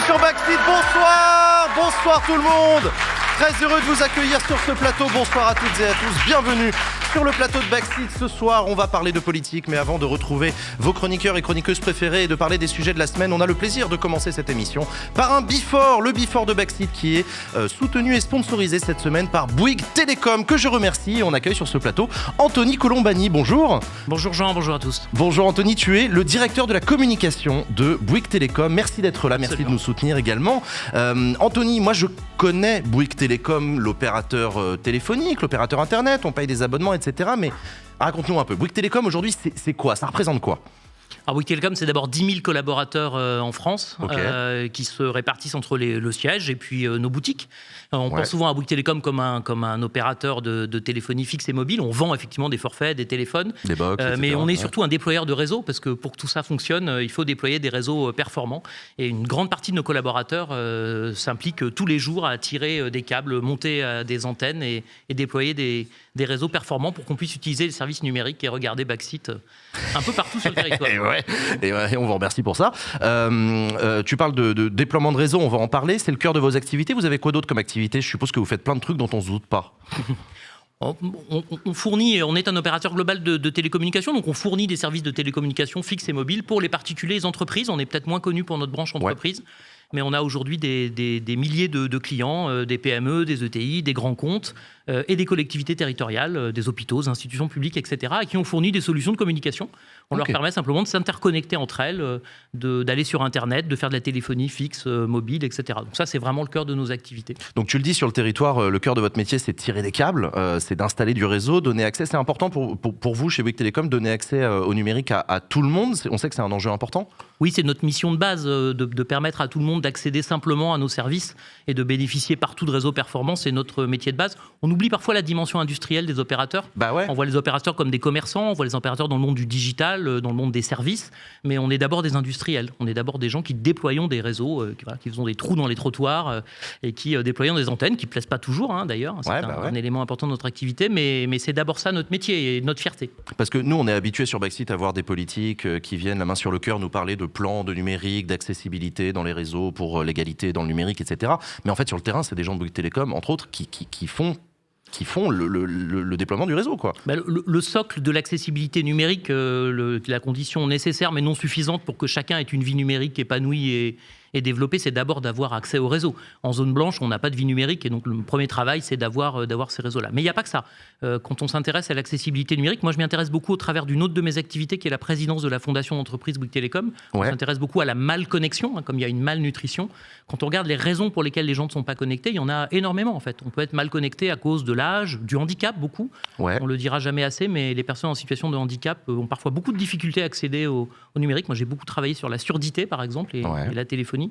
sur Backseat, bonsoir tout le monde. Très heureux de vous accueillir sur ce plateau, bonsoir à toutes et à tous, bienvenue sur le plateau de Backseat. Ce soir, on va parler de politique, mais avant de retrouver vos chroniqueurs et chroniqueuses préférés et de parler des sujets de la semaine, on a le plaisir de commencer cette émission par un Before, le Before de Backseat qui est soutenu et sponsorisé cette semaine par Bouygues Télécom, que je remercie. On accueille sur ce plateau Anthony Colombani, bonjour. Bonjour Jean, bonjour à tous. Bonjour Anthony, tu es le directeur de la communication de Bouygues Télécom. Merci d'être là, merci Absolument. de nous soutenir également. Anthony, moi je connais Bouygues Télécom, l'opérateur téléphonique, l'opérateur internet, on paye des abonnements, etc. Mais raconte-nous un peu, Bouygues Télécom aujourd'hui c'est quoi? Ça représente quoi? Alors Bouygues Télécom, c'est d'abord 10 000 collaborateurs en France, Ok. qui se répartissent entre le siège et puis nos boutiques. On pense souvent à Bouygues Télécom comme un opérateur de téléphonie fixe et mobile. On vend effectivement des forfaits, des téléphones, Des box, etc. mais on est surtout un déployeur de réseaux parce que pour que tout ça fonctionne, il faut déployer des réseaux performants. Et une grande partie de nos collaborateurs s'impliquent tous les jours à tirer des câbles, monter des antennes et déployer des réseaux performants pour qu'on puisse utiliser les services numériques et regarder Backseat un peu partout sur le territoire. Et on vous remercie pour ça. Tu parles de déploiement de réseau, on va en parler. C'est le cœur de vos activités. Vous avez quoi d'autre comme activité? Je suppose que vous faites plein de trucs dont on ne se doute pas. On fournit, on est un opérateur global de télécommunications, donc on fournit des services de télécommunications fixes et mobiles pour les particuliers et les entreprises. On est peut-être moins connu pour notre branche entreprise, mais on a aujourd'hui des milliers de clients, des PME, des ETI, des grands comptes et des collectivités territoriales, des hôpitaux, des institutions publiques, etc., à qui on fournit des solutions de communication. On leur permet simplement de s'interconnecter entre elles, d'aller sur Internet, de faire de la téléphonie fixe, mobile, etc. Donc ça, c'est vraiment le cœur de nos activités. Donc tu le dis sur le territoire, le cœur de votre métier, c'est de tirer des câbles, c'est d'installer du réseau, donner accès. C'est important pour vous, chez Bouygues Télécom, donner accès au numérique à tout le monde. On sait que c'est un enjeu important. Oui, c'est notre mission de base, de permettre à tout le monde d'accéder simplement à nos services et de bénéficier partout de réseaux performants. C'est notre métier de base. On oublie parfois la dimension industrielle des opérateurs. On voit les opérateurs comme des commerçants, on voit les opérateurs dans le monde du digital, dans le monde des services, mais on est d'abord des industriels. On est d'abord des gens qui déployons des réseaux, qui faisons des trous dans les trottoirs et qui déployons des antennes qui ne plaisent pas toujours, d'ailleurs. C'est un élément important de notre activité, mais c'est d'abord ça notre métier et notre fierté. Parce que nous, on est habitués sur Backseat à voir des politiques qui viennent la main sur le cœur nous parler de plans de numérique, d'accessibilité dans les réseaux pour l'égalité dans le numérique, etc. Mais en fait, sur le terrain, c'est des gens de Bouygues Télécom, entre autres, qui font le déploiement du réseau, quoi. Le socle de l'accessibilité numérique, la condition nécessaire mais non suffisante pour que chacun ait une vie numérique épanouie et développée, c'est d'abord d'avoir accès au réseau. En zone blanche, on n'a pas de vie numérique et donc le premier travail, c'est d'avoir ces réseaux-là. Mais il n'y a pas que ça. Quand on s'intéresse à l'accessibilité numérique, moi je m'y intéresse beaucoup au travers d'une autre de mes activités qui est la présidence de la fondation d'entreprise Bouygues Télécom. On s'intéresse beaucoup à la malconnexion, comme il y a une malnutrition. Quand on regarde les raisons pour lesquelles les gens ne sont pas connectés, il y en a énormément en fait. On peut être mal connecté à cause de l'âge, du handicap beaucoup. On le dira jamais assez, mais les personnes en situation de handicap ont parfois beaucoup de difficultés à accéder au numérique. Moi j'ai beaucoup travaillé sur la surdité par exemple et la téléphonie.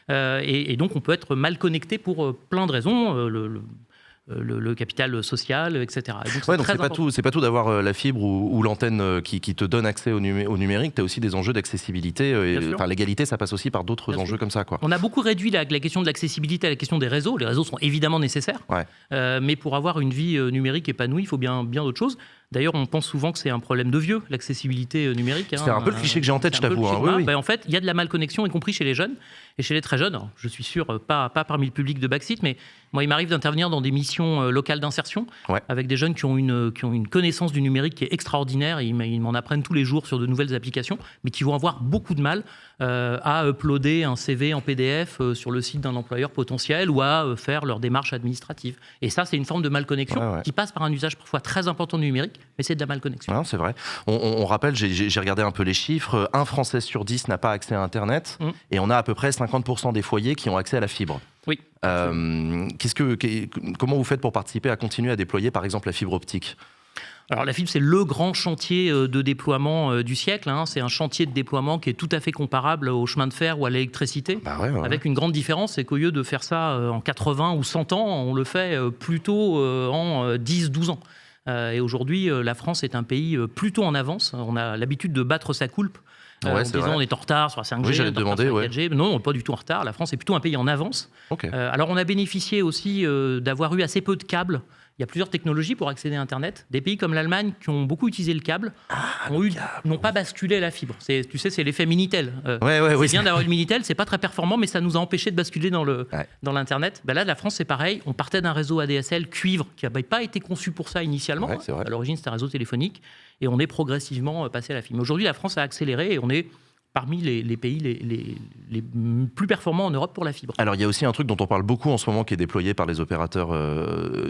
Et donc on peut être mal connecté pour plein de raisons, le capital social, etc. Donc c'est pas tout d'avoir la fibre ou l'antenne qui te donne accès au numérique. Tu as aussi des enjeux d'accessibilité. L'égalité, ça passe aussi par d'autres enjeux comme ça, quoi. On a beaucoup réduit la question de l'accessibilité à la question des réseaux. Les réseaux sont évidemment nécessaires, mais pour avoir une vie numérique épanouie, il faut bien d'autres choses. D'ailleurs, on pense souvent que c'est un problème de vieux, l'accessibilité numérique. C'est un peu le cliché que j'ai en tête, je t'avoue. En fait, il y a de la malconnexion, y compris chez les jeunes et chez les très jeunes. Alors, je suis sûr, pas parmi le public de Backseat, mais moi, il m'arrive d'intervenir dans des missions locales d'insertion avec des jeunes qui ont une connaissance du numérique qui est extraordinaire. Ils m'en apprennent tous les jours sur de nouvelles applications, mais qui vont avoir beaucoup de mal à uploader un CV en PDF sur le site d'un employeur potentiel ou à faire leur démarche administrative. Et ça, c'est une forme de malconnexion qui passe par un usage parfois très important du numérique, mais c'est de la malconnexion. C'est vrai. On rappelle, j'ai regardé un peu les chiffres, un Français sur 10 n'a pas accès à Internet et on a à peu près 50% des foyers qui ont accès à la fibre. Oui. Comment vous faites pour participer à continuer à déployer par exemple la fibre optique ? Alors la fibre, c'est le grand chantier de déploiement du siècle. C'est un chantier de déploiement qui est tout à fait comparable au chemin de fer ou à l'électricité, avec une grande différence, c'est qu'au lieu de faire ça en 80 ou 100 ans, on le fait plutôt en 10-12 ans. Et aujourd'hui, la France est un pays plutôt en avance. On a l'habitude de battre sa coulpe. En disant on est en retard sur la 5G, oui, j'allais te demander, sur la 4G. Non, on n'est pas du tout en retard. La France est plutôt un pays en avance. Alors on a bénéficié aussi d'avoir eu assez peu de câbles Il y a plusieurs technologies pour accéder à Internet. Des pays comme l'Allemagne, qui ont beaucoup utilisé le câble, n'ont pas basculé à la fibre. Tu sais, c'est l'effet Minitel. C'est bien d'avoir une Minitel, c'est pas très performant, mais ça nous a empêché de basculer dans l'Internet. Là, la France, c'est pareil. On partait d'un réseau ADSL cuivre qui n'avait pas été conçu pour ça initialement. À l'origine, c'était un réseau téléphonique. Et on est progressivement passé à la fibre. Mais aujourd'hui, la France a accéléré et on est parmi les pays les plus performants en Europe pour la fibre. Alors il y a aussi un truc dont on parle beaucoup en ce moment qui est déployé par les opérateurs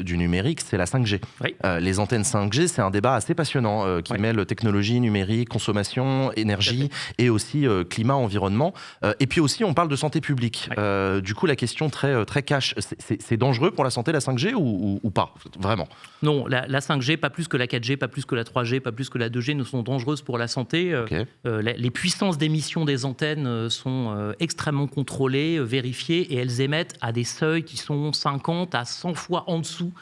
du numérique, c'est la 5G. Oui. Les antennes 5G, c'est un débat assez passionnant qui mêle technologie, numérique, consommation, énergie et aussi climat, environnement. Et puis aussi on parle de santé publique. Du coup la question très cash, c'est dangereux pour la santé la 5G ou pas vraiment? Non, la 5G, pas plus que la 4G, pas plus que la 3G, pas plus que la 2G ne sont dangereuses pour la santé. Les puissances d'émission des antennes sont extrêmement contrôlées, vérifiées, et elles émettent à des seuils qui sont 50 à 100 fois en dessous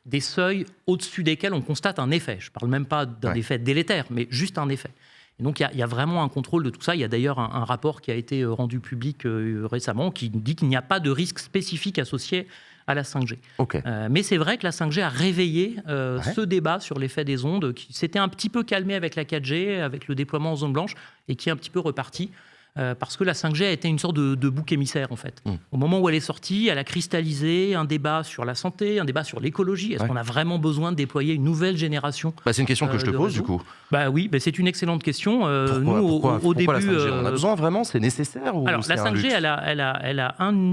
des seuils au-dessus desquels on constate un effet. Je ne parle même pas d'un effet délétère, mais juste un effet. Et donc il y a vraiment un contrôle de tout ça. Il y a d'ailleurs un rapport qui a été rendu public récemment qui dit qu'il n'y a pas de risque spécifique associé à la 5G. Mais c'est vrai que la 5G a réveillé ce débat sur l'effet des ondes qui s'était un petit peu calmé avec la 4G, avec le déploiement en zone blanche, et qui est un petit peu reparti. Parce que la 5G a été une sorte de bouc émissaire, en fait. Au moment où elle est sortie, elle a cristallisé un débat sur la santé, un débat sur l'écologie. Est-ce qu'on a vraiment besoin de déployer une nouvelle génération C'est une question que je te pose, du coup. Oui, c'est une excellente question. Pourquoi au début, la 5G on a besoin vraiment? C'est nécessaire ou Alors, la 5G,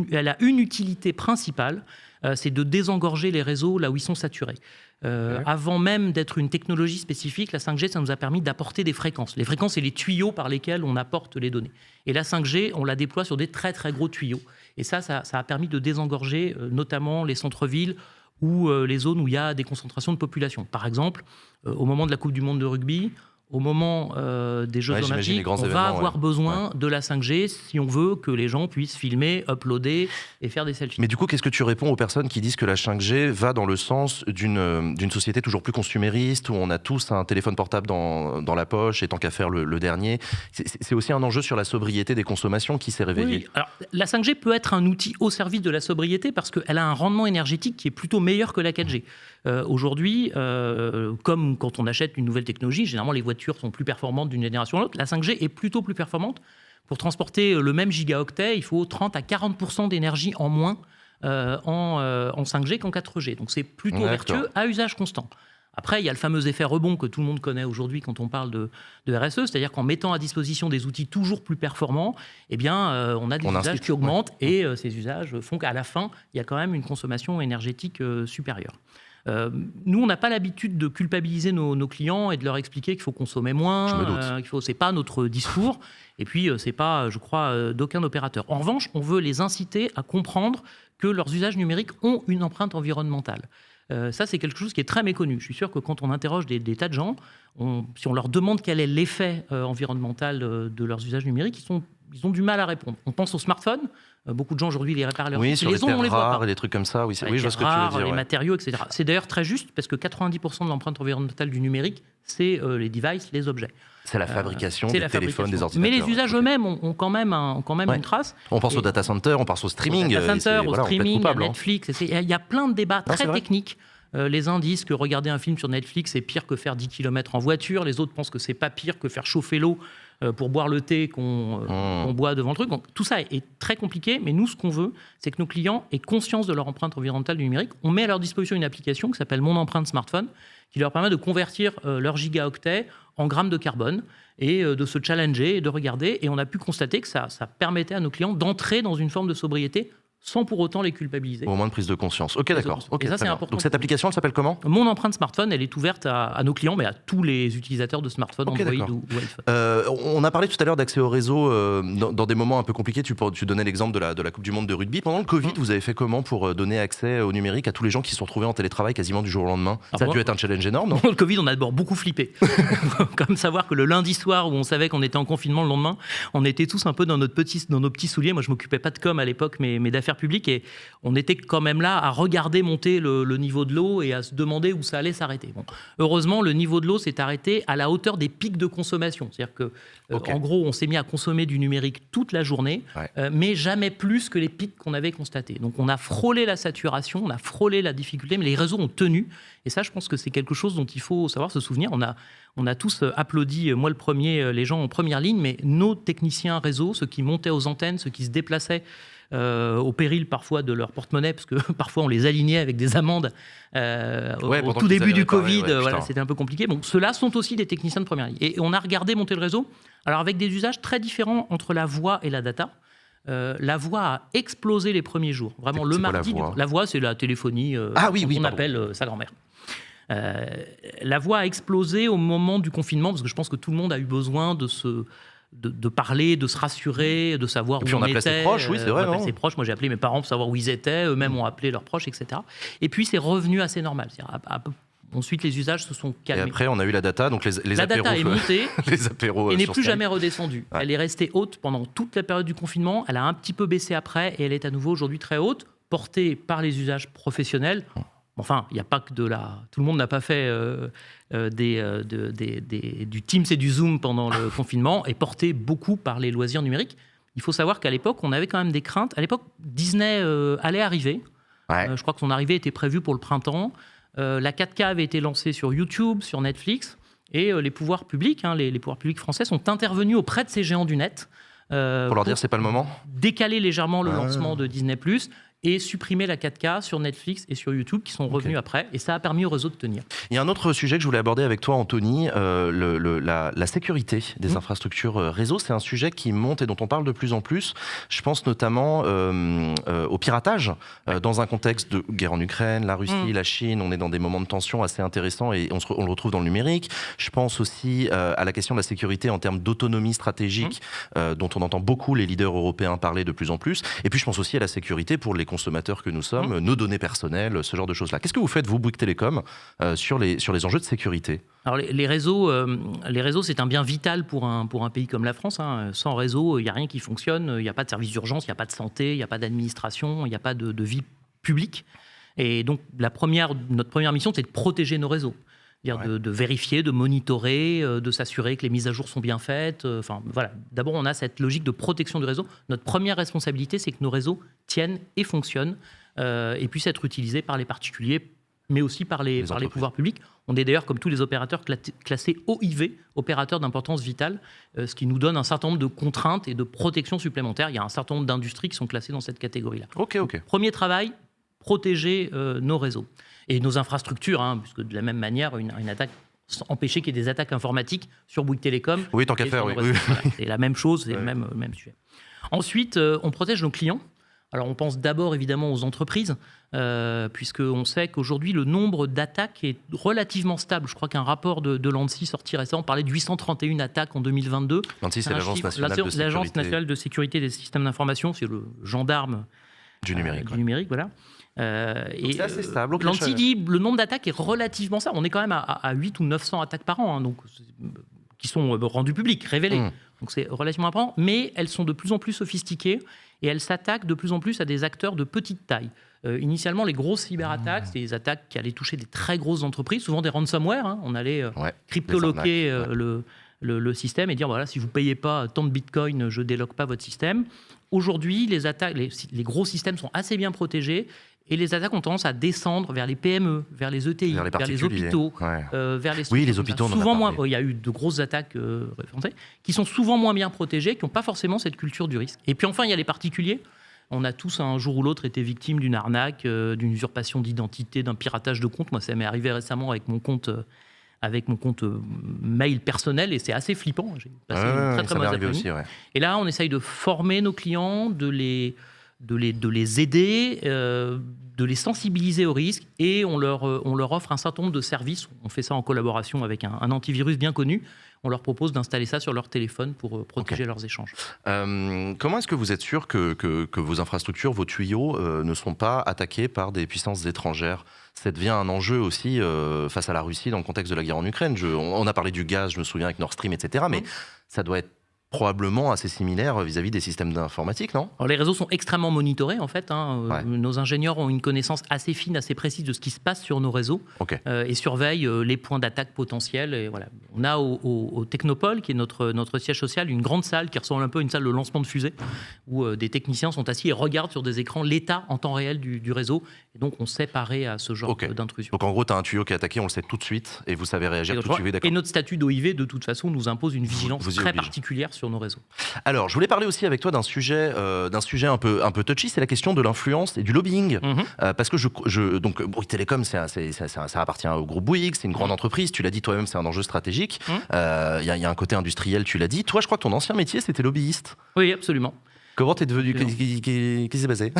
elle a une utilité principale, c'est de désengorger les réseaux là où ils sont saturés. Avant même d'être une technologie spécifique, la 5G, ça nous a permis d'apporter des fréquences. Les fréquences, c'est les tuyaux par lesquels on apporte les données. Et la 5G, on la déploie sur des très très gros tuyaux. Et ça a permis de désengorger notamment les centres-villes ou les zones où il y a des concentrations de population. Par exemple, au moment de la Coupe du Monde de rugby, au moment des Jeux Olympiques, on va avoir besoin de la 5G si on veut que les gens puissent filmer, uploader et faire des selfies. Mais du coup, qu'est-ce que tu réponds aux personnes qui disent que la 5G va dans le sens d'une société toujours plus consumériste, où on a tous un téléphone portable dans la poche, et tant qu'à faire le dernier? C'est aussi un enjeu sur la sobriété des consommations qui s'est réveillé. Oui. Alors, la 5G peut être un outil au service de la sobriété parce qu'elle a un rendement énergétique qui est plutôt meilleur que la 4G. Aujourd'hui, comme quand on achète une nouvelle technologie, généralement les voitures sont plus performantes d'une génération à l'autre. La 5G est plutôt plus performante. Pour transporter le même gigaoctet, il faut 30 à 40% d'énergie en moins en 5G qu'en 4G. Donc c'est plutôt vertueux à usage constant. Après, il y a le fameux effet rebond que tout le monde connaît aujourd'hui quand on parle de RSE, c'est-à-dire qu'en mettant à disposition des outils toujours plus performants, on a des usages qui augmentent et ces usages font qu'à la fin, il y a quand même une consommation énergétique supérieure. Nous, on n'a pas l'habitude de culpabiliser nos clients et de leur expliquer qu'il faut consommer moins. C'est pas notre discours. Et puis, c'est pas, je crois, d'aucun opérateur. En revanche, on veut les inciter à comprendre que leurs usages numériques ont une empreinte environnementale. Ça, c'est quelque chose qui est très méconnu. Je suis sûr que quand on interroge des tas de gens, si on leur demande quel est l'effet environnemental de leurs usages numériques, ils ont du mal à répondre. On pense aux smartphones. Beaucoup de gens aujourd'hui les réparent leur sur les terres rares et des trucs comme ça. Oui, je vois ce que tu veux dire. Les matériaux, etc. C'est d'ailleurs très juste parce que 90% de l'empreinte environnementale du numérique, c'est les devices, les objets. C'est la fabrication des téléphones, des ordinateurs. Mais les usages eux-mêmes ont quand même une trace. On pense au data center, on pense au streaming. Au streaming, à Netflix. Il y a plein de débats très techniques. Les uns disent que regarder un film sur Netflix, c'est pire que faire 10 km en voiture. Les autres pensent que c'est pas pire que faire chauffer l'eau pour boire le thé qu'on boit devant le truc. Donc, tout ça est très compliqué, mais nous, ce qu'on veut, c'est que nos clients aient conscience de leur empreinte environnementale du numérique. On met à leur disposition une application qui s'appelle Mon Empreinte Smartphone, qui leur permet de convertir leur gigaoctet en grammes de carbone et de se challenger et de regarder. Et on a pu constater que ça permettait à nos clients d'entrer dans une forme de sobriété sans pour autant les culpabiliser. Au moins de prise de conscience. Ok, d'accord. Et ça, c'est important. Donc cette application, elle s'appelle comment? Mon Empreinte Smartphone, elle est ouverte à nos clients, mais à tous les utilisateurs de smartphones, Android ou iPhone. On a parlé tout à l'heure d'accès au réseau dans des moments un peu compliqués. Tu donnais l'exemple de la Coupe du Monde de rugby. Pendant le Covid, vous avez fait comment pour donner accès au numérique à tous les gens qui se sont retrouvés en télétravail quasiment du jour au lendemain? Ça a dû être un challenge énorme, non? Dans le Covid, on a d'abord beaucoup flippé. Comme savoir que le lundi soir, où on savait qu'on était en confinement le lendemain, on était tous un peu dans nos petits souliers. Moi, je m'occupais pas de com à l'époque, mais d'affiches l'affaire publique et on était quand même là à regarder monter le niveau de l'eau et à se demander où ça allait s'arrêter. Bon. Heureusement, le niveau de l'eau s'est arrêté à la hauteur des pics de consommation. C'est-à-dire que, en gros, on s'est mis à consommer du numérique toute la journée, mais jamais plus que les pics qu'on avait constatés. Donc on a frôlé la saturation, on a frôlé la difficulté, mais les réseaux ont tenu. Et ça, je pense que c'est quelque chose dont il faut savoir se souvenir. On a tous applaudi, moi le premier, les gens en première ligne, mais nos techniciens réseau, ceux qui montaient aux antennes, ceux qui se déplaçaient au péril parfois de leur porte-monnaie, parce que parfois on les alignait avec des amendes au tout début du Covid, voilà, c'était un peu compliqué. Bon, ceux-là sont aussi des techniciens de première ligne. Et on a regardé monter le réseau, alors avec des usages très différents entre la voix et la data. La voix a explosé les premiers jours. Vraiment, le mardi. La voix, c'est la téléphonie qu'on appelle sa grand-mère. La voix a explosé au moment du confinement, parce que je pense que tout le monde a eu besoin de parler, de se rassurer, de savoir où on était. Et puis on appelait ses proches, oui, c'est vrai. On appelait ses proches. Moi, j'ai appelé mes parents pour savoir où ils étaient. Eux-mêmes ont appelé leurs proches, etc. Et puis, c'est revenu assez normal. Ensuite, les usages se sont calmés. Et après, on a eu la data, donc les la apéros. Data est montée les apéros et n'est plus jamais redescendue. Ouais. Elle est restée haute pendant toute la période du confinement. Elle a un petit peu baissé après et elle est à nouveau aujourd'hui très haute, portée par les usages professionnels. Enfin, il n'y a pas que de la... Tout le monde n'a pas fait du Teams et du Zoom pendant le confinement et portée beaucoup par les loisirs numériques. Il faut savoir qu'à l'époque, on avait quand même des craintes. À l'époque, Disney allait arriver. Je crois que son arrivée était prévue pour le printemps. La 4K avait été lancée sur YouTube, sur Netflix, et les pouvoirs publics, les pouvoirs publics français sont intervenus auprès de ces géants du net. Pour leur dire c'est pas le moment. Décaler légèrement le lancement de Disney+, et supprimer la 4K sur Netflix et sur YouTube qui sont revenus après. Et ça a permis au réseau de tenir. Il y a un autre sujet que je voulais aborder avec toi, Anthony, la sécurité des infrastructures réseau. C'est un sujet qui monte et dont on parle de plus en plus. Je pense notamment au piratage dans un contexte de guerre en Ukraine, la Russie, la Chine. On est dans des moments de tension assez intéressants et on le retrouve dans le numérique. Je pense aussi à la question de la sécurité en termes d'autonomie stratégique dont on entend beaucoup les leaders européens parler de plus en plus. Et puis je pense aussi à la sécurité pour les consommateurs que nous sommes, nos données personnelles, ce genre de choses-là. Qu'est-ce que vous faites, vous, Bouygues Télécom, sur les enjeux de sécurité ? Alors les réseaux, c'est un bien vital pour un pays comme la France. Sans réseau, il n'y a rien qui fonctionne. Il n'y a pas de service d'urgence, il n'y a pas de santé, il n'y a pas d'administration, il n'y a pas de vie publique. Et donc, notre première mission, c'est de protéger nos réseaux. C'est-à-dire de vérifier, de monitorer, de s'assurer que les mises à jour sont bien faites. Voilà. D'abord, on a cette logique de protection du réseau. Notre première responsabilité, c'est que nos réseaux tiennent et fonctionnent et puissent être utilisés par les particuliers, mais aussi par les pouvoirs publics. On est d'ailleurs, comme tous les opérateurs, classés OIV, opérateurs d'importance vitale, ce qui nous donne un certain nombre de contraintes et de protections supplémentaires. Il y a un certain nombre d'industries qui sont classées dans cette catégorie-là. Ok. Premier travail, protéger nos réseaux. Et nos infrastructures, puisque de la même manière, une attaque, empêcher qu'il y ait des attaques informatiques sur Bouygues Télécom. Oui, tant qu'à faire, oui. Voilà, c'est la même chose, c'est le même sujet. Ensuite, on protège nos clients. Alors, on pense d'abord, évidemment, aux entreprises, puisqu'on sait qu'aujourd'hui, le nombre d'attaques est relativement stable. Je crois qu'un rapport de l'ANSSI sorti récemment parlait de 831 attaques en 2022. L'ANSSI, c'est l'Agence nationale de sécurité des systèmes d'information, c'est le gendarme du numérique. Voilà. C'est assez stable. L'ANSSI dit le nombre d'attaques est relativement stable. On est quand même à 8 ou 900 attaques par an, donc, qui sont rendues publiques, révélées. Donc c'est relativement important, mais elles sont de plus en plus sophistiquées et elles s'attaquent de plus en plus à des acteurs de petite taille. Initialement, les grosses cyberattaques, c'était des attaques qui allaient toucher des très grosses entreprises, souvent des ransomware. On allait cryptoloquer le système et dire voilà, si vous ne payez pas tant de bitcoin, je ne déloque pas votre système. Aujourd'hui, les gros systèmes sont assez bien protégés. Et les attaques ont tendance à descendre vers les PME, vers les ETI, vers les hôpitaux, vers les... Oui, les hôpitaux, souvent moins. Il y a eu de grosses attaques qui sont souvent moins bien protégées, qui n'ont pas forcément cette culture du risque. Et puis enfin, il y a les particuliers. On a tous, un jour ou l'autre, été victimes d'une arnaque, d'une usurpation d'identité, d'un piratage de compte. Moi, ça m'est arrivé récemment avec mon compte mail personnel, et c'est assez flippant. J'ai passé une très, très mauvaise après-midi. Et là, on essaye de former nos clients, de les aider, de les sensibiliser au risque, et on leur offre un certain nombre de services. On fait ça en collaboration avec un antivirus bien connu. On leur propose d'installer ça sur leur téléphone pour protéger leurs échanges. Comment est-ce que vous êtes sûr que vos infrastructures, vos tuyaux ne sont pas attaqués par des puissances étrangères ? Ça devient un enjeu aussi face à la Russie dans le contexte de la guerre en Ukraine. On a parlé du gaz, je me souviens, avec Nord Stream, etc. Mais ça doit être probablement assez similaire vis-à-vis des systèmes d'informatique, non? Alors, les réseaux sont extrêmement monitorés en fait. Ouais. Nos ingénieurs ont une connaissance assez fine, assez précise de ce qui se passe sur nos réseaux et surveillent les points d'attaque potentiels. Et voilà. On a au Technopole, qui est notre siège social, une grande salle qui ressemble un peu à une salle de lancement de fusée, où des techniciens sont assis et regardent sur des écrans l'état en temps réel du réseau. Et donc on sait parer à ce genre d'intrusion. Donc en gros, tu as un tuyau qui est attaqué, on le sait tout de suite, et vous savez réagir tout de suite. Et notre statut d'OIV, de toute façon, nous impose une vigilance très particulière sur nos réseaux. Alors, je voulais parler aussi avec toi d'un sujet un peu touchy, c'est la question de l'influence et du lobbying. Parce que donc Bouygues Télécom, ça appartient au groupe Bouygues, c'est une grande entreprise, tu l'as dit toi-même, c'est un enjeu stratégique. Il y a un côté industriel, tu l'as dit. Toi, je crois que ton ancien métier, c'était lobbyiste. Oui, absolument. Comment t'es devenu... Qu'est-ce qui s'est passé?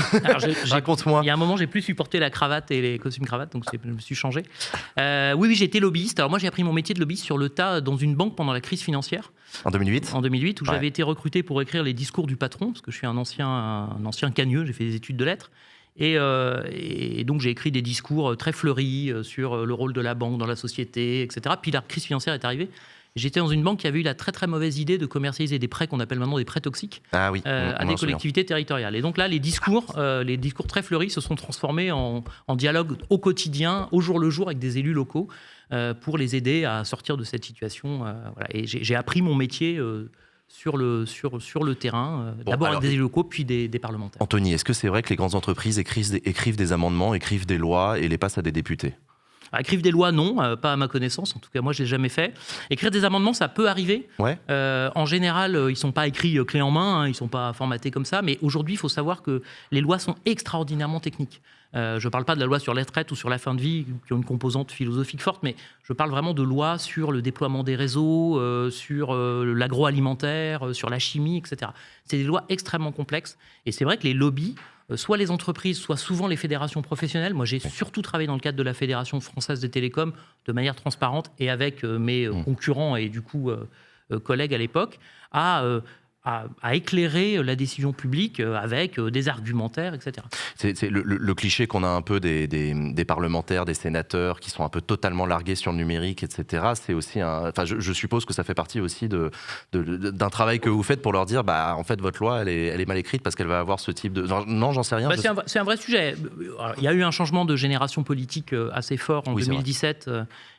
Raconte-moi. Il y a un moment, j'ai plus supporté la cravate et les costumes cravates, donc je me suis changé. Oui, j'ai été lobbyiste. Alors moi, j'ai appris mon métier de lobbyiste sur le tas dans une banque pendant la crise financière. En 2008 En 2008, où j'avais été recruté pour écrire les discours du patron, parce que je suis un ancien cagneux, j'ai fait des études de lettres. Et donc j'ai écrit des discours très fleuris sur le rôle de la banque dans la société, etc. Puis la crise financière est arrivée. J'étais dans une banque qui avait eu la très très mauvaise idée de commercialiser des prêts qu'on appelle maintenant des prêts toxiques à des collectivités territoriales. Et donc là, les discours très fleuris se sont transformés en dialogue au quotidien, au jour le jour, avec des élus locaux pour les aider à sortir de cette situation. Voilà. Et j'ai appris mon métier sur le terrain, d'abord avec des élus locaux, puis des parlementaires. Anthony, est-ce que c'est vrai que les grandes entreprises écrivent des amendements, écrivent des lois et les passent à des députés? Écrire des lois, non, pas à ma connaissance. En tout cas, moi, je ne l'ai jamais fait. Écrire des amendements, ça peut arriver. En général, ils ne sont pas écrits clé en main, ils ne sont pas formatés comme ça. Mais aujourd'hui, il faut savoir que les lois sont extraordinairement techniques. Je ne parle pas de la loi sur les retraites ou sur la fin de vie, qui ont une composante philosophique forte, mais je parle vraiment de lois sur le déploiement des réseaux, sur l'agroalimentaire, sur la chimie, etc. C'est des lois extrêmement complexes. Et c'est vrai que les lobbies, soit les entreprises, soit souvent les fédérations professionnelles. Moi, j'ai surtout travaillé dans le cadre de la Fédération française des télécoms de manière transparente et avec mes concurrents et du coup collègues à l'époque, à éclairer la décision publique avec des argumentaires, etc. C'est le cliché qu'on a un peu des parlementaires, des sénateurs qui sont un peu totalement largués sur le numérique, etc. C'est aussi je suppose que ça fait partie aussi d'un travail que vous faites pour leur dire, en fait, votre loi, elle est mal écrite parce qu'elle va avoir ce type de... Non, j'en sais rien. C'est un vrai sujet. Alors, il y a eu un changement de génération politique assez fort en 2017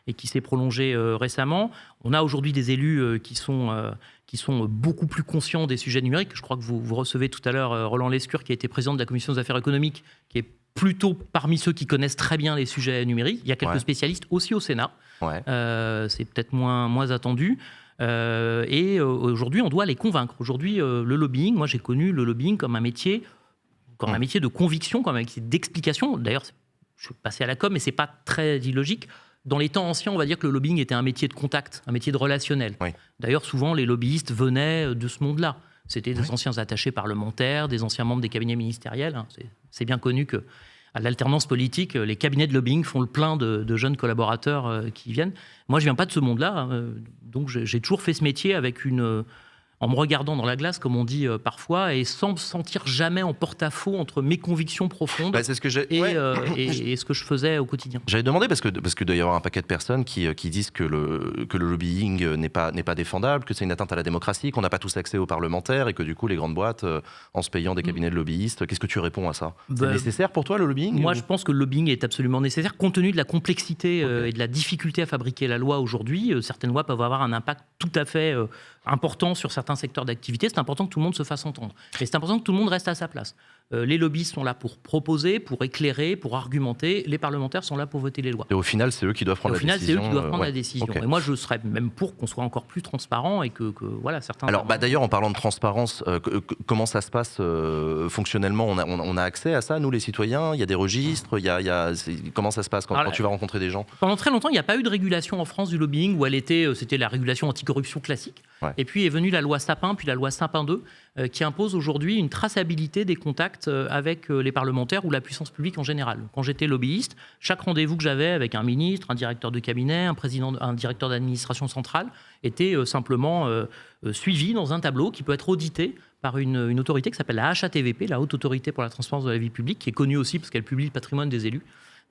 et qui s'est prolongé récemment. On a aujourd'hui des élus qui sont beaucoup plus conscients des sujets numériques. Je crois que vous recevez tout à l'heure Roland Lescure, qui a été président de la Commission des affaires économiques, qui est plutôt parmi ceux qui connaissent très bien les sujets numériques. Il y a quelques spécialistes aussi au Sénat. C'est peut-être moins attendu. Et aujourd'hui, on doit les convaincre. Aujourd'hui, le lobbying, moi j'ai connu le lobbying comme un métier de conviction, comme un métier d'explication. D'ailleurs, je suis passé à la com, mais c'est pas très illogique. Dans les temps anciens, on va dire que le lobbying était un métier de contact, un métier de relationnel. D'ailleurs, souvent, les lobbyistes venaient de ce monde-là. C'était des anciens attachés parlementaires, des anciens membres des cabinets ministériels. C'est bien connu qu'à l'alternance politique, les cabinets de lobbying font le plein de jeunes collaborateurs qui viennent. Moi, je ne viens pas de ce monde-là, donc j'ai toujours fait ce métier en me regardant dans la glace, comme on dit parfois, et sans me sentir jamais en porte-à-faux entre mes convictions profondes et ce que je faisais au quotidien. J'avais demandé, parce que doit y avoir un paquet de personnes qui disent que le lobbying n'est pas défendable, que c'est une atteinte à la démocratie, qu'on n'a pas tous accès aux parlementaires, et que du coup, les grandes boîtes, en se payant des cabinets de lobbyistes, qu'est-ce que tu réponds à ça? C'est nécessaire pour toi, le lobbying? Moi, je pense que le lobbying est absolument nécessaire, compte tenu de la complexité et de la difficulté à fabriquer la loi aujourd'hui. Certaines lois peuvent avoir un impact tout à fait important sur certains secteurs d'activité. C'est important que tout le monde se fasse entendre. Mais c'est important que tout le monde reste à sa place. Les lobbyistes sont là pour proposer, pour éclairer, pour argumenter. Les parlementaires sont là pour voter les lois. Et au final, c'est eux qui doivent prendre la décision. Au final, c'est eux qui doivent prendre la décision. Et moi, je serais même pour qu'on soit encore plus transparent et que voilà, certains... Alors, d'ailleurs, en parlant de transparence, comment ça se passe fonctionnellement? On a accès à ça, nous, les citoyens? Il y a des registres? Comment ça se passe quand tu vas rencontrer des gens? Pendant très longtemps, il n'y a pas eu de régulation en France du lobbying où c'était la régulation anticorruption classique. Et puis est venue la loi Sapin, puis la loi Sapin 2, qui impose aujourd'hui une traçabilité des contacts avec les parlementaires ou la puissance publique en général. Quand j'étais lobbyiste, chaque rendez-vous que j'avais avec un ministre, un directeur de cabinet, un directeur d'administration centrale, était simplement suivi dans un tableau qui peut être audité par une autorité qui s'appelle la HATVP, la Haute Autorité pour la Transparence de la Vie Publique, qui est connue aussi parce qu'elle publie le patrimoine des élus.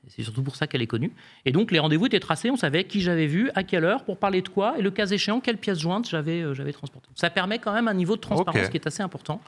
C'est surtout pour ça qu'elle est connue. Et donc, les rendez-vous étaient tracés, on savait qui j'avais vu, à quelle heure, pour parler de quoi, et le cas échéant, quelle pièce jointe j'avais transportée. Ça permet quand même un niveau de transparence qui est assez important.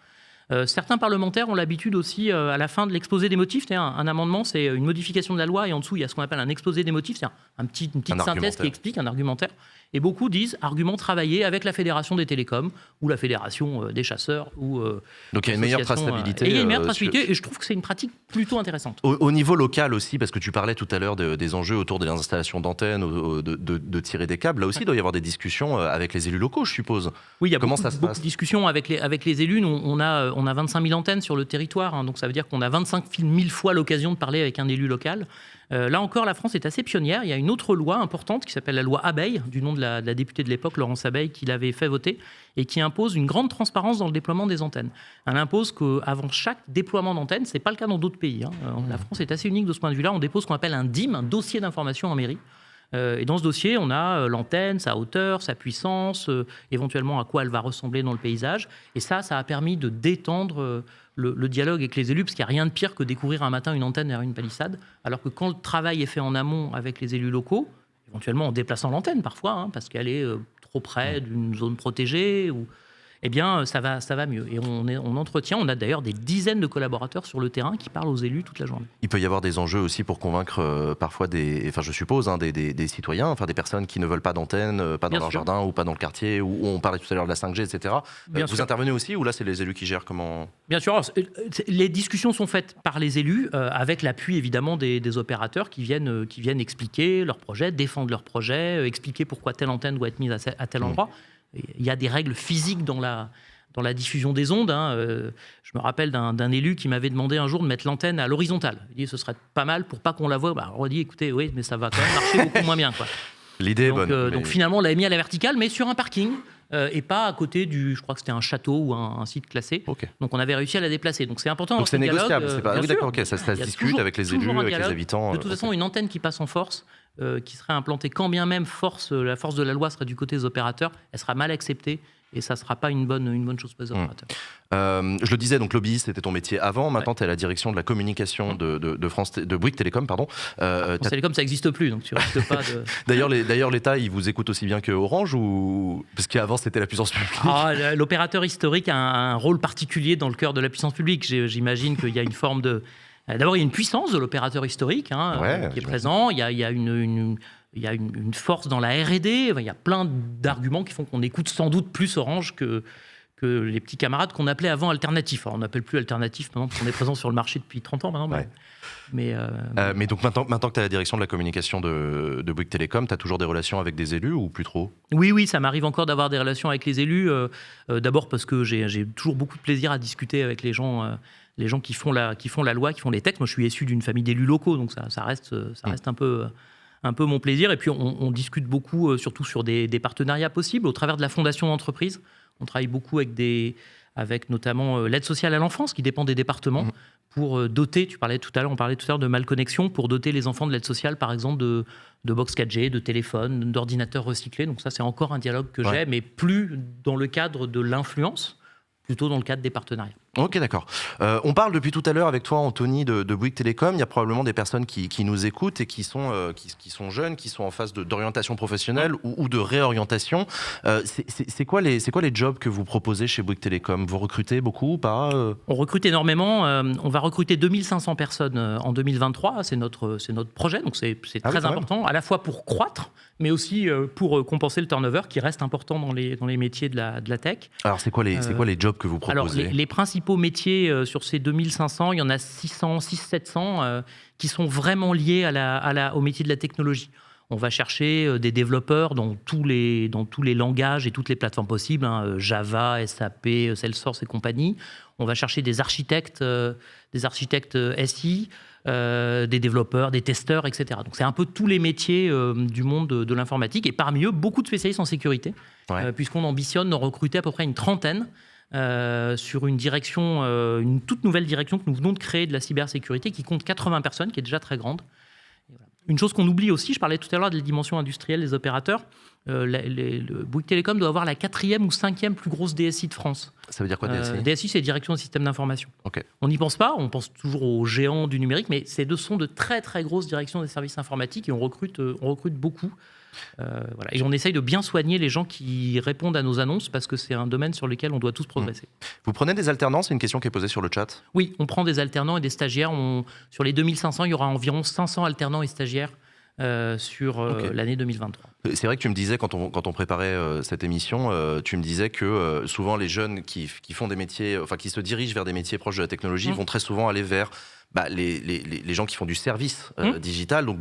Certains parlementaires ont l'habitude aussi, à la fin de l'exposé des motifs, un amendement, c'est une modification de la loi, et en dessous, il y a ce qu'on appelle un exposé des motifs, c'est une petite synthèse qui explique, un argumentaire. Et beaucoup disent argument travaillé avec la Fédération des télécoms ou la Fédération des chasseurs. Donc il y a une meilleure traçabilité. Et il y a une meilleure traçabilité, et je trouve que c'est une pratique plutôt intéressante. Au niveau local aussi, parce que tu parlais tout à l'heure des enjeux autour des installations d'antennes, de tirer des câbles, là aussi il doit y avoir des discussions avec les élus locaux, je suppose. Oui, il y a beaucoup de discussions avec les élus. Nous, on a 25 000 antennes sur le territoire, donc ça veut dire qu'on a 25 000 fois l'occasion de parler avec un élu local. Là encore, la France est assez pionnière. Il y a une autre loi importante qui s'appelle la loi Abeille, du nom de la députée de l'époque, Laurence Abeille, qui l'avait fait voter et qui impose une grande transparence dans le déploiement des antennes. Elle impose qu'avant chaque déploiement d'antenne, ce n'est pas le cas dans d'autres pays. La France est assez unique de ce point de vue-là. On dépose ce qu'on appelle un DIM, un dossier d'information en mairie. Et dans ce dossier, on a l'antenne, sa hauteur, sa puissance, éventuellement à quoi elle va ressembler dans le paysage. Et ça a permis de détendre le dialogue avec les élus, parce qu'il n'y a rien de pire que découvrir un matin une antenne derrière une palissade, alors que quand le travail est fait en amont avec les élus locaux, éventuellement en déplaçant l'antenne parfois, parce qu'elle est trop près d'une zone protégée, eh bien ça va mieux. Et on a d'ailleurs des dizaines de collaborateurs sur le terrain qui parlent aux élus toute la journée. Il peut y avoir des enjeux aussi pour convaincre parfois je suppose, des citoyens, des personnes qui ne veulent pas d'antenne, pas dans leur jardin ou pas dans le quartier, où on parlait tout à l'heure de la 5G, etc. Vous intervenez aussi, ou là c'est les élus qui gèrent comment ? Bien sûr, les discussions sont faites par les élus, avec l'appui évidemment des opérateurs qui viennent expliquer leurs projets, défendre leurs projets, expliquer pourquoi telle antenne doit être mise à tel endroit. Il y a des règles physiques dans la diffusion des ondes. Je me rappelle d'un élu qui m'avait demandé un jour de mettre l'antenne à l'horizontale. Il dit ce serait pas mal pour pas qu'on la voie. On a dit écoutez, oui, mais ça va quand même marcher beaucoup moins bien. L'idée est bonne. Donc finalement, on l'a mis à la verticale, mais sur un parking. Et pas à côté je crois que c'était un château ou un site classé. Okay. Donc on avait réussi à la déplacer. Donc c'est important. Donc c'est négociable, c'est pas. Oui, d'accord, ça se discute avec les élus, avec les habitants. De toute façon, une antenne qui passe en force, qui serait implantée, quand bien même la force de la loi serait du côté des opérateurs, elle sera mal acceptée. Et ça ne sera pas une bonne chose pour les opérateurs. Je le disais, donc lobbyiste, c'était ton métier avant. Maintenant, tu es à la direction de la communication de Bouygues Télécom. France Télécom, ça n'existe plus, donc tu risques pas de... D'ailleurs, l'État, il vous écoute aussi bien que Orange, ou... Parce qu'avant, c'était la puissance publique. L'opérateur historique a un rôle particulier dans le cœur de la puissance publique. J'imagine qu'il y a une forme de... D'abord, il y a une puissance de l'opérateur historique qui est présent. Il y a une force dans la R&D. Il y a plein d'arguments qui font qu'on écoute sans doute plus Orange que les petits camarades qu'on appelait avant alternatifs. Alors, on n'appelle plus alternatifs maintenant parce qu'on est présent sur le marché depuis 30 ans maintenant. Mais donc maintenant que tu as la direction de la communication de Bouygues Télécom, tu as toujours des relations avec des élus ou plus trop ? Oui, ça m'arrive encore d'avoir des relations avec les élus. D'abord parce que j'ai toujours beaucoup de plaisir à discuter avec les gens qui font la loi, qui font les textes. Moi, je suis issu d'une famille d'élus locaux, donc ça reste un peu mon plaisir. Et puis, on discute beaucoup, surtout sur des partenariats possibles, au travers de la fondation d'entreprise. On travaille beaucoup avec notamment l'aide sociale à l'enfance, qui dépend des départements, pour doter, on parlait tout à l'heure de malconnexion, pour doter les enfants de l'aide sociale, par exemple, de box 4G, de téléphones, d'ordinateurs recyclés. Donc ça, c'est encore un dialogue que j'ai, mais plus dans le cadre de l'influence, plutôt dans le cadre des partenariats. Ok, d'accord. On parle depuis tout à l'heure avec toi, Anthony, de Bouygues Télécom. Il y a probablement des personnes qui nous écoutent et qui sont jeunes, qui sont en phase d'orientation professionnelle ou de réorientation. C'est quoi les jobs que vous proposez chez Bouygues Télécom ? Vous recrutez beaucoup ou pas ? On recrute énormément. On va recruter 2500 personnes en 2023. C'est notre projet, donc c'est très important, à la fois pour croître, mais aussi pour compenser le turnover qui reste important dans les métiers de la tech. Alors, c'est quoi les jobs que vous proposez ? Alors, les principaux métiers sur ces 2500, il y en a 600-700 qui sont vraiment liés au métier de la technologie. On va chercher des développeurs dans tous les langages et toutes les plateformes possibles, Java, SAP, Salesforce et compagnie. On va chercher des architectes SI, des développeurs, des testeurs, etc. Donc c'est un peu tous les métiers du monde de l'informatique. Et parmi eux, beaucoup de spécialistes en sécurité, puisqu'on ambitionne de recruter à peu près une trentaine sur une direction, une toute nouvelle direction que nous venons de créer de la cybersécurité qui compte 80 personnes, qui est déjà très grande. Une chose qu'on oublie aussi, je parlais tout à l'heure de la dimension industrielle des opérateurs. Le Bouygues Télécom doit avoir la 4e ou 5e plus grosse DSI de France. Ça veut dire quoi, DSI? DSI, c'est Direction des systèmes d'information. Okay. On n'y pense pas, on pense toujours aux géants du numérique, mais ce sont de très très grosses directions des services informatiques et on recrute beaucoup. Voilà. Et on essaye de bien soigner les gens qui répondent à nos annonces parce que c'est un domaine sur lequel on doit tous progresser. Vous prenez des alternants? C'est une question qui est posée sur le chat. Oui, on prend des alternants et des stagiaires. Sur les 2500, il y aura environ 500 alternants et stagiaires sur l'année 2023. C'est vrai que tu me disais, quand on préparait cette émission, tu me disais que souvent les jeunes qui font des métiers, enfin qui se dirigent vers des métiers proches de la technologie vont très souvent aller vers les gens qui font du service digital. Donc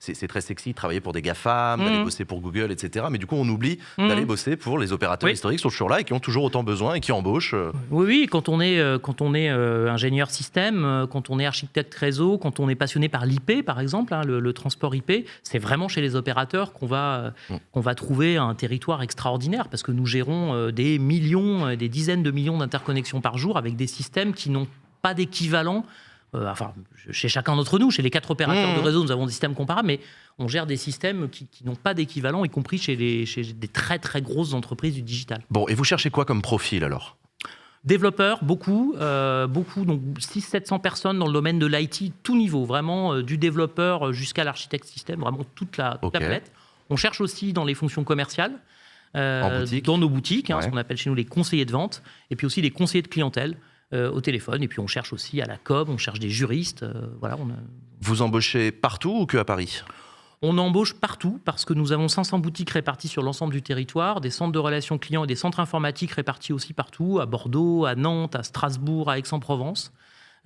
c'est très sexy de travailler pour des GAFAM, d'aller bosser pour Google, etc. Mais du coup, on oublie d'aller bosser pour les opérateurs historiques qui sont toujours là et qui ont toujours autant besoin et qui embauchent. Oui, quand on est ingénieur système, quand on est architecte réseau, quand on est passionné par l'IP, par exemple, le transport IP, c'est vraiment chez les opérateurs qu'on va trouver un territoire extraordinaire parce que nous gérons des millions, des dizaines de millions d'interconnexions par jour avec des systèmes qui n'ont pas d'équivalent. Chez chacun d'entre nous, chez les 4 opérateurs de réseau, nous avons des systèmes comparables, mais on gère des systèmes qui n'ont pas d'équivalent, y compris chez des très très grosses entreprises du digital. Bon, et vous cherchez quoi comme profil alors? Développeurs, beaucoup, donc 600-700 personnes dans le domaine de l'IT, tout niveau, vraiment du développeur jusqu'à l'architecte système, vraiment toute la palette. On cherche aussi dans les fonctions commerciales, dans nos boutiques, ce qu'on appelle chez nous les conseillers de vente, et puis aussi les conseillers de clientèle. Au téléphone, et puis on cherche aussi à la com, on cherche des juristes. Vous embauchez partout ou que à Paris? On embauche partout parce que nous avons 500 boutiques réparties sur l'ensemble du territoire, des centres de relations clients et des centres informatiques répartis aussi partout, à Bordeaux, à Nantes, à Strasbourg, à Aix-en-Provence.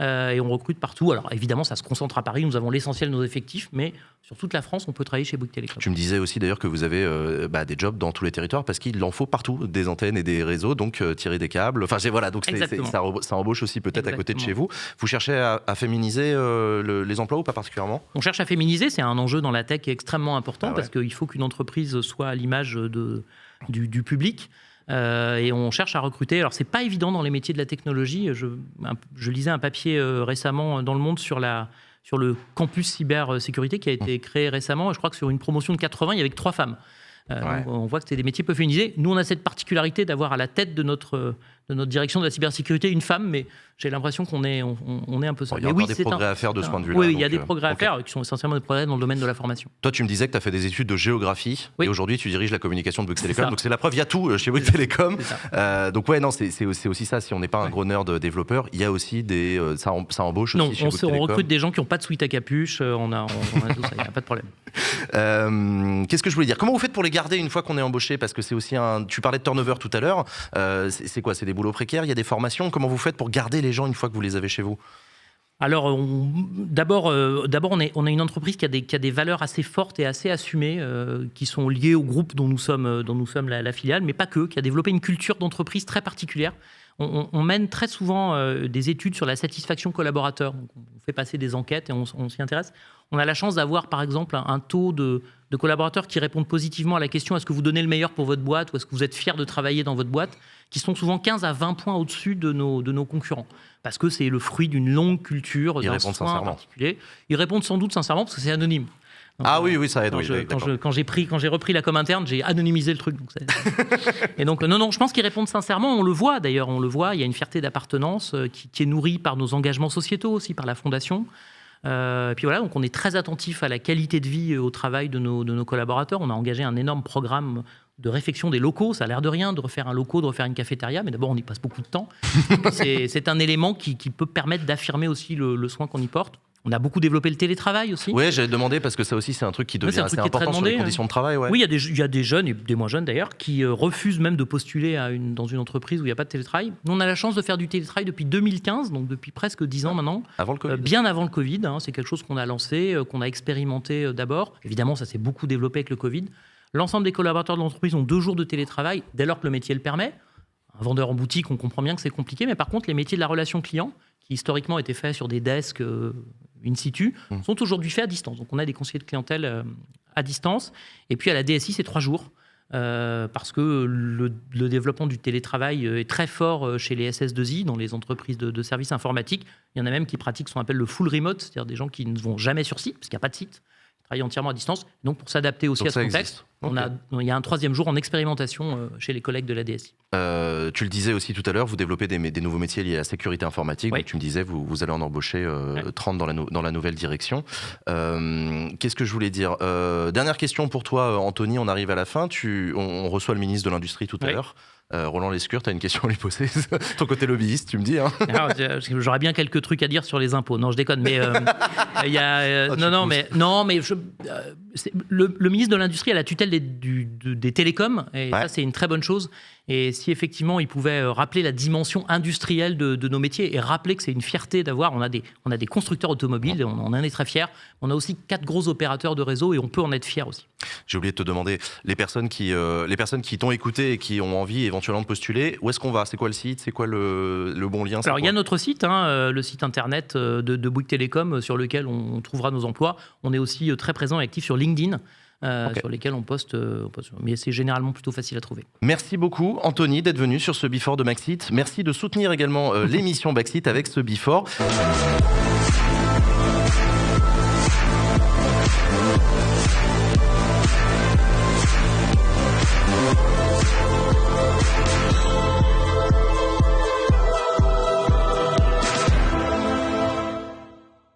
Et on recrute partout. Alors évidemment, ça se concentre à Paris, nous avons l'essentiel de nos effectifs, mais sur toute la France, on peut travailler chez Bouygues Télécom. Tu me disais aussi d'ailleurs que vous avez des jobs dans tous les territoires parce qu'il en faut partout, des antennes et des réseaux, donc tirer des câbles. Enfin, donc ça embauche aussi peut-être à côté de chez vous. Vous cherchez à féminiser les emplois ou pas particulièrement? On cherche à féminiser, c'est un enjeu dans la tech extrêmement important parce qu'il faut qu'une entreprise soit à l'image du public. Et on cherche à recruter. Alors, c'est pas évident dans les métiers de la technologie. Je lisais un papier récemment dans Le Monde sur le campus cybersécurité qui a été créé récemment. Je crois que sur une promotion de 80, il y avait que 3 femmes. On voit que c'est des métiers peu féminisés. Nous, on a cette particularité d'avoir à la tête de notre direction de la cybersécurité une femme, mais j'ai l'impression qu'on est un peu seul. Il y a encore des progrès à faire de ce point de vue-là. Oui, il y a des progrès à faire qui sont essentiellement des progrès dans le domaine de la formation. Toi, tu me disais que tu as fait des études de géographie et aujourd'hui, tu diriges la communication de Bouygues Télécom. Donc, c'est la preuve, il y a tout chez Bouygues Télécom. Donc, c'est aussi ça. Si on n'est pas un gros nerd développeur, il y a aussi ça embauche aussi chez Bouygues Télécom. On recrute des gens qui n'ont pas de suite à capuche. On a tout ça, il n'y a pas de problème. Qu'est-ce que je voulais dire? Comment vous faites pour les garder une fois qu'on est embauché? Parce que c'est aussi tu parlais de turnover tout à l'heure. C'est quoi? C'est des boulots précaires? Il y a des formations? Comment vous faites pour garder les gens une fois que vous les avez chez vous? Alors, d'abord, on a une entreprise qui a des valeurs assez fortes et assez assumées, qui sont liées au groupe dont nous sommes la filiale, mais pas que, qui a développé une culture d'entreprise très particulière. On mène très souvent des études sur la satisfaction collaborateur. Donc, on fait passer des enquêtes et on s'y intéresse. On a la chance d'avoir, par exemple, un taux de collaborateurs qui répondent positivement à la question « Est-ce que vous donnez le meilleur pour votre boîte ?» ou « Est-ce que vous êtes fier de travailler dans votre boîte ?» qui sont souvent 15 à 20 points au-dessus de nos concurrents. Parce que c'est le fruit d'une longue culture, d'un soin particulier. Ils répondent sans doute sincèrement parce que c'est anonyme. Donc, oui, ça aide. Quand j'ai repris la com interne, j'ai anonymisé le truc. Et donc, non, je pense qu'ils répondent sincèrement. On le voit d'ailleurs, il y a une fierté d'appartenance qui est nourrie par nos engagements sociétaux aussi, par la Fondation. Et puis voilà, donc on est très attentif à la qualité de vie au travail de nos collaborateurs. On a engagé un énorme programme de réfection des locaux. Ça a l'air de rien de refaire un local, de refaire une cafétéria, mais d'abord on y passe beaucoup de temps. C'est un élément qui peut permettre d'affirmer aussi le soin qu'on y porte. On a beaucoup développé le télétravail aussi. Oui, j'allais demander parce que ça aussi c'est un truc qui devient assez important sur les conditions de travail. Ouais. Oui, il y a des jeunes et des moins jeunes d'ailleurs qui refusent même de postuler dans une entreprise où il n'y a pas de télétravail. Nous, on a la chance de faire du télétravail depuis 2015, donc depuis presque 10 ans maintenant. Avant le Covid. Bien avant le Covid. C'est quelque chose qu'on a lancé, qu'on a expérimenté d'abord. Évidemment, ça s'est beaucoup développé avec le Covid. L'ensemble des collaborateurs de l'entreprise ont 2 jours de télétravail dès lors que le métier le permet. Un vendeur en boutique, on comprend bien que c'est compliqué, mais par contre, les métiers de la relation client, qui historiquement étaient faits sur des desks in situ, sont aujourd'hui faits à distance. Donc on a des conseillers de clientèle à distance. Et puis à la DSI, c'est 3 jours. Parce que le développement du télétravail est très fort chez les SS2I, dans les entreprises de services informatiques. Il y en a même qui pratiquent ce qu'on appelle le full remote, c'est-à-dire des gens qui ne vont jamais sur site, parce qu'il n'y a pas de site. Ils travailler entièrement à distance. Donc, pour s'adapter aussi à ce contexte, il y a un 3e jour en expérimentation chez les collègues de la DSI. Tu le disais aussi tout à l'heure, vous développez des nouveaux métiers liés à la sécurité informatique. Oui. Donc tu me disais, vous allez en embaucher 30 dans la nouvelle direction. Qu'est-ce que je voulais dire ? Dernière question pour toi, Anthony, on arrive à la fin. On reçoit le ministre de l'Industrie tout à l'heure. Roland Lescure, tu as une question à lui poser. Ton côté lobbyiste, tu me dis. Hein. Alors, j'aurais bien quelques trucs à dire sur les impôts. Non, je déconne, mais il y a le ministre de l'Industrie a la tutelle des télécoms, et ça c'est une très bonne chose. Et si effectivement il pouvait rappeler la dimension industrielle de nos métiers et rappeler que c'est une fierté d'avoir, on a des constructeurs automobiles, on en est très fiers. On a aussi 4 gros opérateurs de réseau et on peut en être fiers aussi. J'ai oublié de te demander, les personnes qui t'ont écouté et qui ont envie éventuellement de postuler, où est-ce qu'on va ? C'est quoi le site ? C'est quoi le bon lien ? Alors il y a notre site, le site internet de Bouygues Télécom, sur lequel on trouvera nos emplois. On est aussi très présent et actif sur LinkedIn. Sur lesquels on poste, mais c'est généralement plutôt facile à trouver. Merci beaucoup Anthony d'être venu sur ce Before de Maxit. Merci de soutenir également l'émission Maxit avec ce Before.